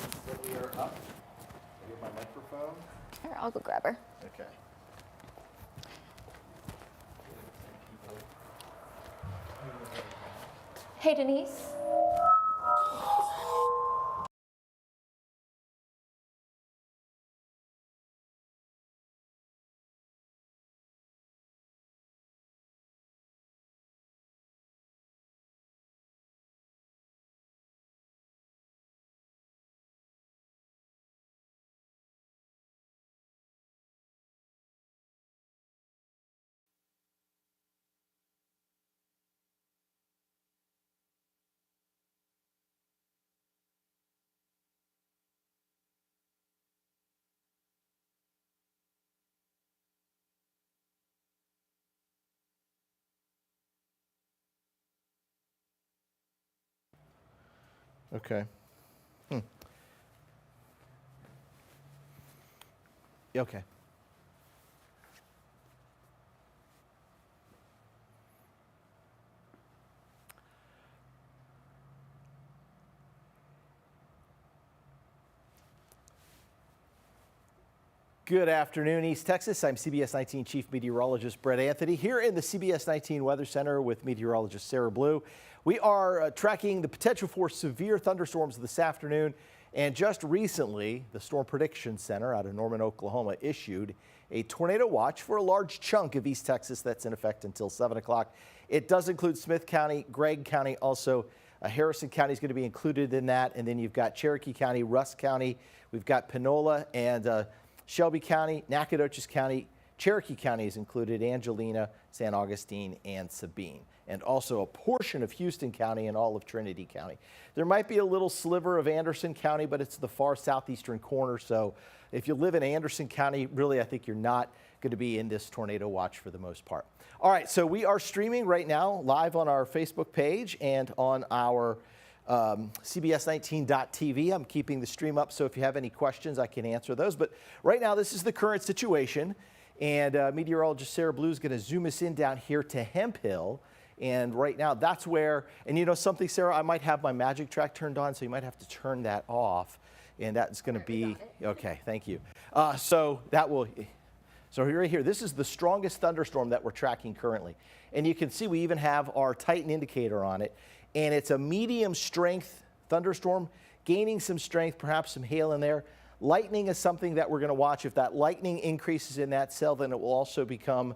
So we are up. I get my microphone. Here, I'll go grab her. Okay. Hey, Denise. Okay. Okay. Good afternoon, East Texas. I'm CBS19 Chief Meteorologist Brett Anthony here in the CBS19 Weather Center with meteorologist Sarah Blue. We are tracking the potential for severe thunderstorms this afternoon. And just recently, the Storm Prediction Center out of Norman, Oklahoma, issued a tornado watch for a large chunk of East Texas that's in effect until 7 o'clock. It does include Smith County, Gregg County, also Harrison County is going to be included in that. And then you've got Cherokee County, Rusk County, we've got Panola and Shelby County, Nacogdoches County, Cherokee County is included, Angelina, San Augustine, and Sabine, and also a portion of Houston County and all of Trinity County. There might be a little sliver of Anderson County, but it's the far southeastern corner, so if you live in Anderson County, really, I think you're not going to be in this tornado watch for the most part. All right, so we are streaming right now live on our Facebook page and on our CBS19.tv. I'm keeping the stream up, so if you have any questions, I can answer those. But right now, this is the current situation, and meteorologist Sarah Blue is going to zoom us in down here to Hemp Hill. And right now, that's where, and you know something, Sarah, I might have my magic track turned on, so you might have to turn that off. And that's going to be, okay, thank you. So right here, this is the strongest thunderstorm that we're tracking currently. And you can see we even have our Titan indicator on it. And it's a medium strength thunderstorm, gaining some strength, perhaps some hail in there. Lightning is something that we're going to watch. If that lightning increases in that cell, then it will also become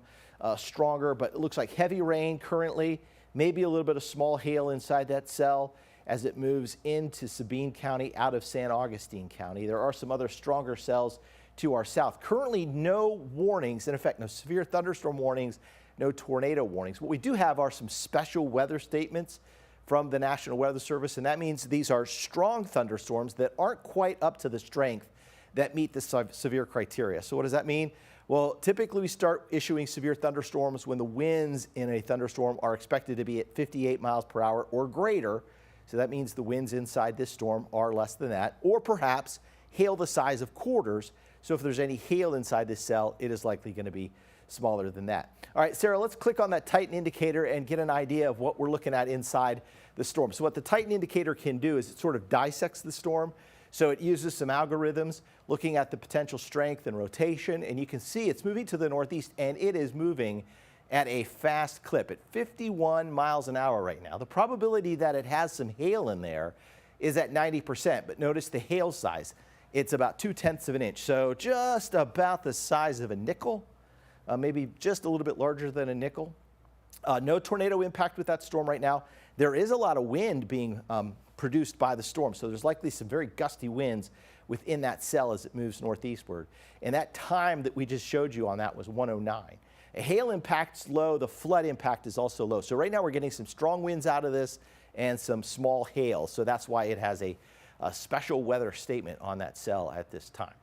stronger. But it looks like heavy rain currently, maybe a little bit of small hail inside that cell as it moves into Sabine County out of San Augustine County. There are some other stronger cells to our south. Currently, no warnings, in effect, no severe thunderstorm warnings, no tornado warnings. What we do have are some special weather statements from the National Weather Service, and that means these are strong thunderstorms that aren't quite up to the strength that meet the severe criteria. So what does that mean? Well, typically we start issuing severe thunderstorms when the winds in a thunderstorm are expected to be at 58 miles per hour or greater. So that means the winds inside this storm are less than that, or perhaps hail the size of quarters. So if there's any hail inside this cell, it is likely going to be smaller than that. All right, Sarah, let's click on that Titan indicator and get an idea of what we're looking at inside the storm. So what the Titan indicator can do is it sort of dissects the storm. So it uses some algorithms looking at the potential strength and rotation, and you can see it's moving to the northeast, and it is moving at a fast clip at 51 miles an hour right now. The probability that it has some hail in there is at 90%, but notice the hail size. It's about 0.2 of an inch, so just about the size of a nickel. Maybe just a little bit larger than a nickel. No tornado impact with that storm right now. There is a lot of wind being produced by the storm, so there's likely some very gusty winds within that cell as it moves northeastward. And that time that we just showed you on that was 109. A hail impact's low, the flood impact is also low. So right now we're getting some strong winds out of this and some small hail, so that's why it has a special weather statement on that cell at this time.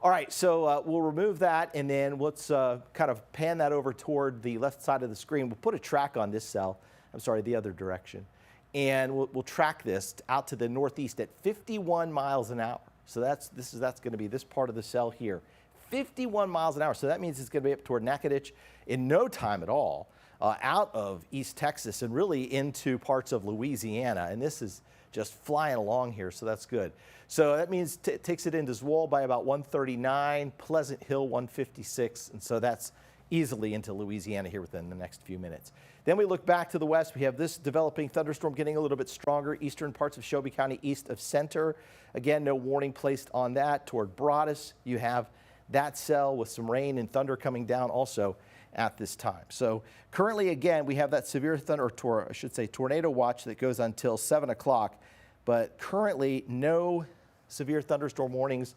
All right, so we'll remove that, and then let's kind of pan that over toward the left side of the screen. We'll put a track on this cell, I'm sorry, the other direction, and we'll track this out to the northeast at 51 miles an hour. So that's going to be this part of the cell here, 51 miles an hour. So that means it's going to be up toward Nacogdoches in no time at all, out of East Texas and really into parts of Louisiana. And this is just flying along here, so that's good. So that means it takes it into Zwolle by about 139, Pleasant Hill 156, and so that's easily into Louisiana here within the next few minutes. Then we look back to the west. We have this developing thunderstorm getting a little bit stronger. Eastern parts of Shelby County east of center. Again, no warning placed on that. Toward Broadus, you have that cell with some rain and thunder coming down also at this time. So currently, again, we have that severe thunder, or I should say tornado watch that goes until 7 o'clock, but currently no severe thunderstorm warnings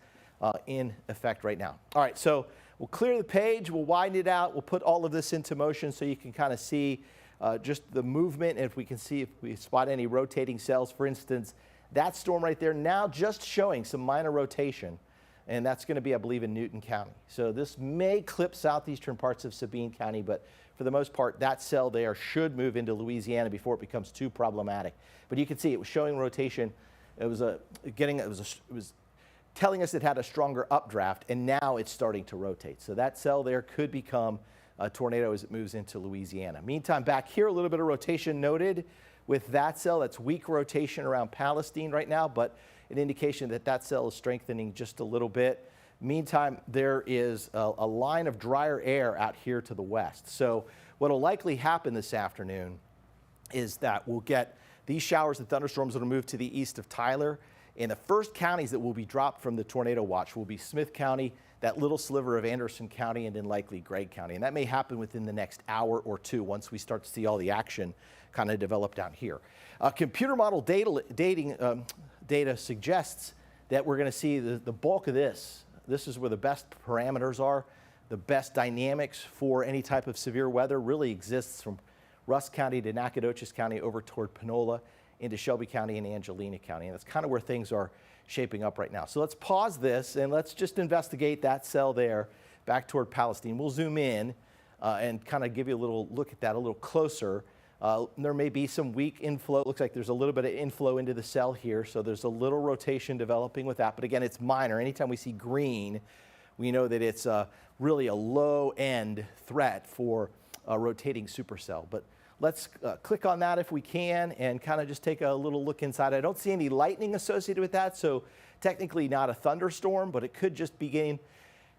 in effect right now. All right, so we'll clear the page, we'll widen it out, we'll put all of this into motion so you can kind of see just the movement, and if we can see if we spot any rotating cells. For instance, that storm right there now just showing some minor rotation, and that's going to be, I believe, in Newton County. So this may clip southeastern parts of Sabine County, but for the most part, that cell there should move into Louisiana before it becomes too problematic. But you can see it was showing rotation. It was telling us it had a stronger updraft, and now it's starting to rotate. So that cell there could become a tornado as it moves into Louisiana. Meantime, back here, a little bit of rotation noted with that cell. That's weak rotation around Palestine right now, but an indication that that cell is strengthening just a little bit. Meantime, there is a line of drier air out here to the west. So what will likely happen this afternoon is that we'll get these showers and thunderstorms that will move to the east of Tyler. And the first counties that will be dropped from the tornado watch will be Smith County, that little sliver of Anderson County, and then likely Gregg County. And that may happen within the next hour or two once we start to see all the action kind of develop down here. Computer model data suggests that we're going to see the bulk of this. This is where the best parameters are. The best dynamics for any type of severe weather really exists from Rusk County to Nacogdoches County over toward Panola into Shelby County and Angelina County. And that's kind of where things are shaping up right now. So let's pause this and let's just investigate that cell there back toward Palestine. We'll zoom in and kind of give you a little look at that a little closer. There may be some weak inflow. It looks like there's a little bit of inflow into the cell here. So there's a little rotation developing with that. But again, it's minor. Anytime we see green, we know that it's really a low end threat for a rotating supercell. But let's click on that if we can and kind of just take a little look inside. I don't see any lightning associated with that, so technically not a thunderstorm, but it could just begin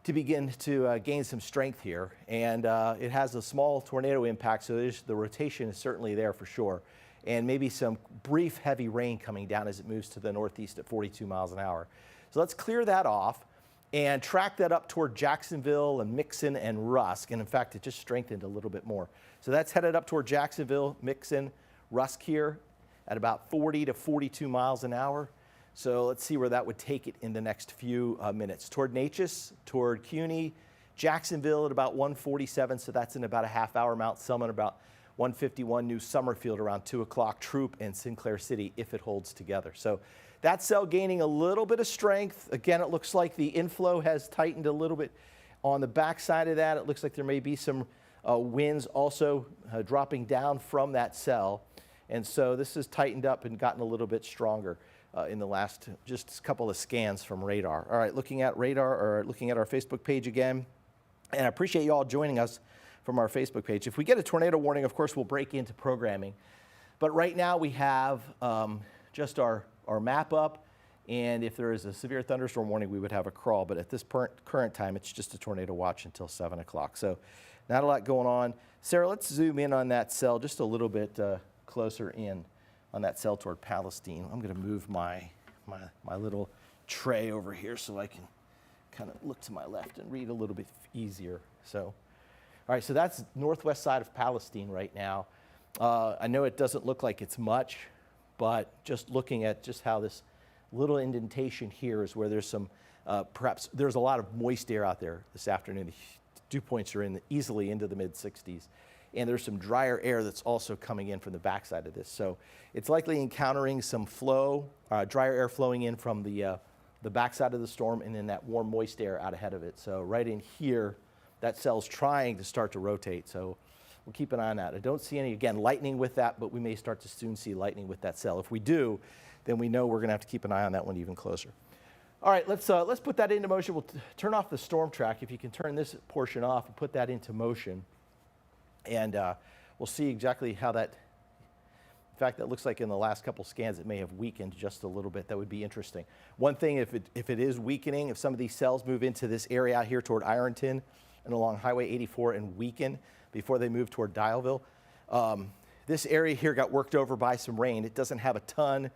to gain some strength here. And it has a small tornado impact, so the rotation is certainly there for sure. And maybe some brief heavy rain coming down as it moves to the northeast at 42 miles an hour. So let's clear that off and track that up toward Jacksonville and Mixon and Rusk. And in fact, it just strengthened a little bit more. So that's headed up toward Jacksonville, Mixon, Rusk here at about 40 to 42 miles an hour. So let's see where that would take it in the next few minutes. Toward Natchez, toward CUNY, Jacksonville at about 147, so that's in about a half hour. Mount Selman about 151, New Summerfield around 2 o'clock, Troop and Sinclair City if it holds together. So that cell gaining a little bit of strength. Again, it looks like the inflow has tightened a little bit on the backside of that. It looks like there may be some winds also dropping down from that cell. And so this has tightened up and gotten a little bit stronger in the last just couple of scans from radar. All right, looking at radar or looking at our Facebook page again. And I appreciate you all joining us from our Facebook page. If we get a tornado warning, of course, we'll break into programming. But right now we have just our map up. And if there is a severe thunderstorm warning, we would have a crawl. But at this current time, it's just a tornado watch until 7 o'clock. So not a lot going on. Sarah, let's zoom in on that cell just a little bit closer in on that cell toward Palestine. I'm going to move my little tray over here so I can kind of look to my left and read a little bit easier. So, all right, so that's northwest side of Palestine right now. I know it doesn't look like it's much, but just looking at just how this little indentation here is where there's some, perhaps there's a lot of moist air out there this afternoon. The dew points are easily into the mid 60s. And there's some drier air that's also coming in from the backside of this. So it's likely encountering some flow, drier air flowing in from the backside of the storm, and then that warm, moist air out ahead of it. So right in here, that cell's trying to start to rotate. So we'll keep an eye on that. I don't see any, again, lightning with that, but we may start to soon see lightning with that cell. If we do, then we know we're going to have to keep an eye on that one even closer. All right, let's put that into motion. We'll turn off the storm track. If you can turn this portion off and put that into motion. And we'll see exactly how that fact, that looks like in the last couple scans it may have weakened just a little bit. That would be interesting. One thing, if it is weakening, if some of these cells move into this area out here toward Ironton and along Highway 84 and weaken before they move toward Dialville, this area here got worked over by some rain. It doesn't have a ton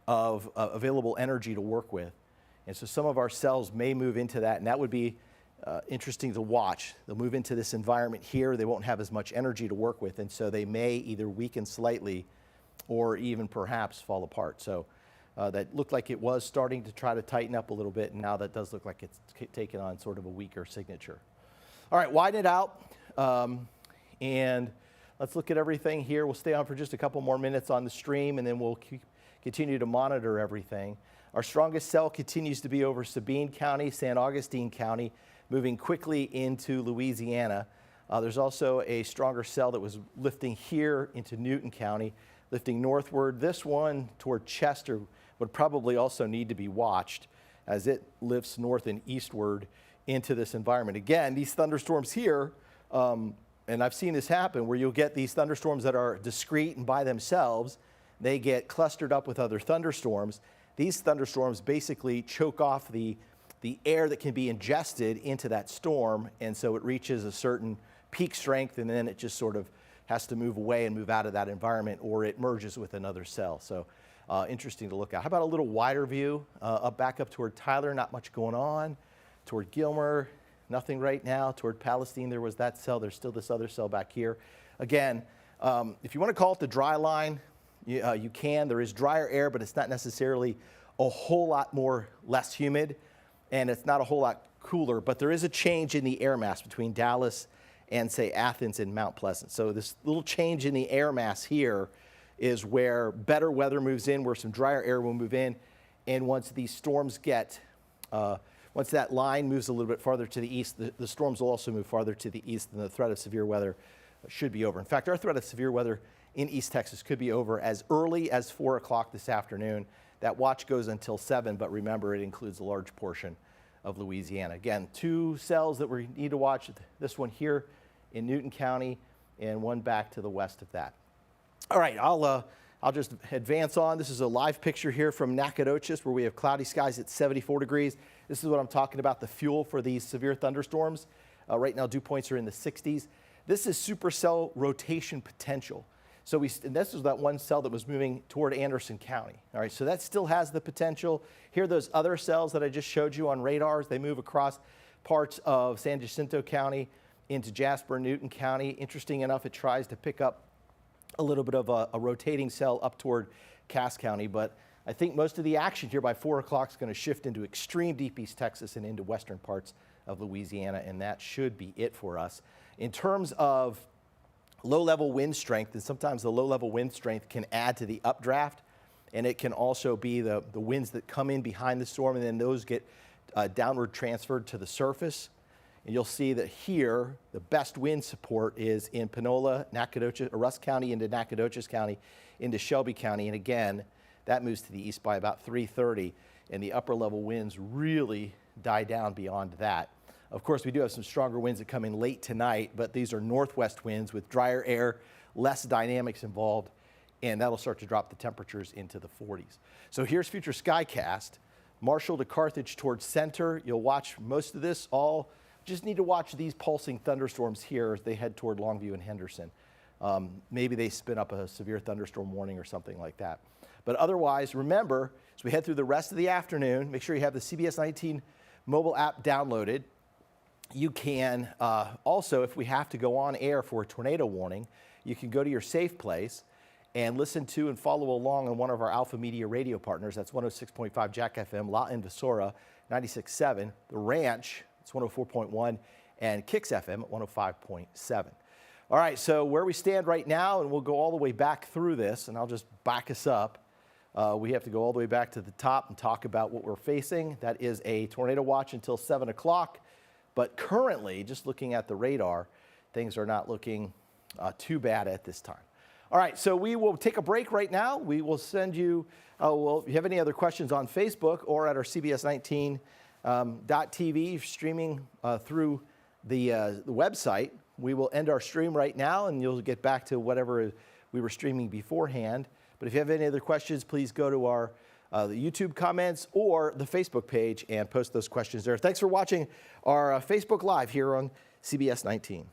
of available energy to work with. And so some of our cells may move into that, and that would be interesting to watch. They'll move into this environment here. They won't have as much energy to work with, and so they may either weaken slightly or even perhaps fall apart. So that looked like it was starting to try to tighten up a little bit, and now that does look like it's taken on sort of a weaker signature. All right, widen it out, and let's look at everything here. We'll stay on for just a couple more minutes on the stream, and then we'll continue to monitor everything. Our strongest cell continues to be over Sabine County, San Augustine County, moving quickly into Louisiana. There's also a stronger cell that was lifting here into Newton County, lifting northward. This one toward Chester would probably also need to be watched as it lifts north and eastward into this environment. Again, these thunderstorms here, and I've seen this happen, where you'll get these thunderstorms that are discrete and by themselves. They get clustered up with other thunderstorms. These thunderstorms basically choke off the air that can be ingested into that storm, and so it reaches a certain peak strength, and then it just sort of has to move away and move out of that environment, or it merges with another cell. So interesting to look at. How about a little wider view? Back up toward Tyler, not much going on. Toward Gilmer, nothing right now. Toward Palestine, there was that cell. There's still this other cell back here. Again, if you want to call it the dry line, you can. There is drier air, but it's not necessarily a whole lot less humid, and it's not a whole lot cooler, but there is a change in the air mass between Dallas and, say, Athens and Mount Pleasant. So this little change in the air mass here is where better weather moves in, where some drier air will move in, and once these storms get, once that line moves a little bit farther to the east, the storms will also move farther to the east, and the threat of severe weather should be over. In fact, our threat of severe weather in East Texas could be over as early as 4 o'clock this afternoon. That watch goes until 7, but remember, it includes a large portion of Louisiana. Again, 2 cells that we need to watch, this one here in Newton County and one back to the west of that. All right, I'll just advance on. This is a live picture here from Nacogdoches, where we have cloudy skies at 74 degrees. This is what I'm talking about, the fuel for these severe thunderstorms. Right now, dew points are in the 60s. This is supercell rotation potential. So and this is that one cell that was moving toward Anderson County. All right, so that still has the potential. Here are those other cells that I just showed you on radars. They move across parts of San Jacinto County into Jasper, Newton County. Interesting enough, it tries to pick up a little bit of a rotating cell up toward Cass County, but I think most of the action here by 4 o'clock is going to shift into extreme deep East Texas and into western parts of Louisiana, and that should be it for us. In terms of low-level wind strength, and sometimes the low-level wind strength can add to the updraft, and it can also be the winds that come in behind the storm, and then those get downward transferred to the surface. And you'll see that here, the best wind support is in Panola, Nacogdoches, Rusk County into Nacogdoches County, into Shelby County, and again, that moves to the east by about 3:30, and the upper-level winds really die down beyond that. Of course, we do have some stronger winds that come in late tonight, but these are northwest winds with drier air, less dynamics involved, and that'll start to drop the temperatures into the 40s. So here's future skycast. Marshall to Carthage towards center. You'll watch most of this all. Just need to watch these pulsing thunderstorms here as they head toward Longview and Henderson. Maybe they spin up a severe thunderstorm warning or something like that. But otherwise, remember, as we head through the rest of the afternoon, make sure you have the CBS19 mobile app downloaded. You can also, if we have to go on air for a tornado warning, you can go to your safe place and listen to and follow along on one of our Alpha Media radio partners. That's 106.5 Jack FM, La Invasora, 96.7. The Ranch, it's 104.1, and Kicks FM at 105.7. All right, so where we stand right now, and we'll go all the way back through this, and I'll just back us up. We have to go all the way back to the top and talk about what we're facing. That is a tornado watch until 7 o'clock. But currently, just looking at the radar, things are not looking too bad at this time. All right, so we will take a break right now. We will send you, if you have any other questions on Facebook or at our CBS19.TV streaming through the website, we will end our stream right now, and you'll get back to whatever we were streaming beforehand. But if you have any other questions, please go to our the YouTube comments or the Facebook page and post those questions there. Thanks for watching our Facebook Live here on CBS 19.